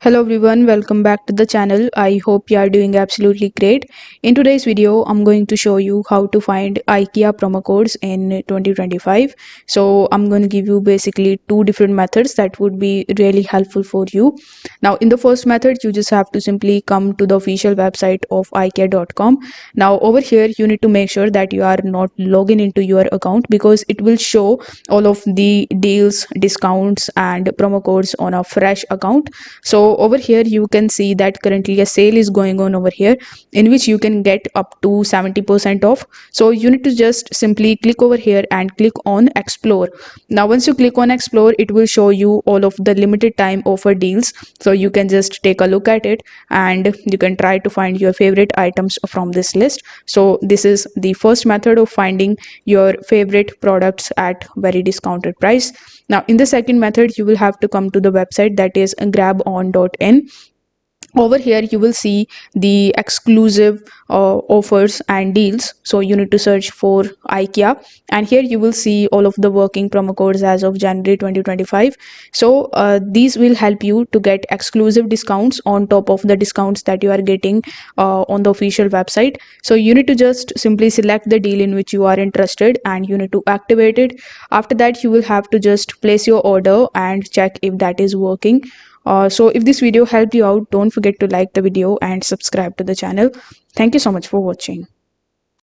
Hello everyone, welcome back to the channel. I hope you are doing absolutely great. In today's video, I'm going to show you how to find IKEA promo codes in 2025. So I'm going to give you basically two different methods that would be really helpful for you. Now in the first method, you just have to simply come to the official website of IKEA.com. Now over here, you need to make sure that you are not logging into your account because it will show all of the deals, discounts and promo codes on a fresh account. So over here you can see that currently a sale is going on over here in which you can get up to 70% off. So you need to just simply click over here and click on explore. Now once you click on explore, it will show you all of the limited time offer deals, so you can just take a look at it and you can try to find your favorite items from this list. So this is the first method of finding your favorite products at very discounted price. Now in the second method, you will have to come to the website, that is grabon.in. Over here you will see the exclusive offers and deals, so you need to search for IKEA, and here you will see all of the working promo codes as of January 2025. So these will help you to get exclusive discounts on top of the discounts that you are getting on the official website. So you need to just simply select the deal in which you are interested and you need to activate it. After that, you will have to just place your order and check if that is working. So if this video helped you out, don't forget to like the video and subscribe to the channel. Thank you so much for watching.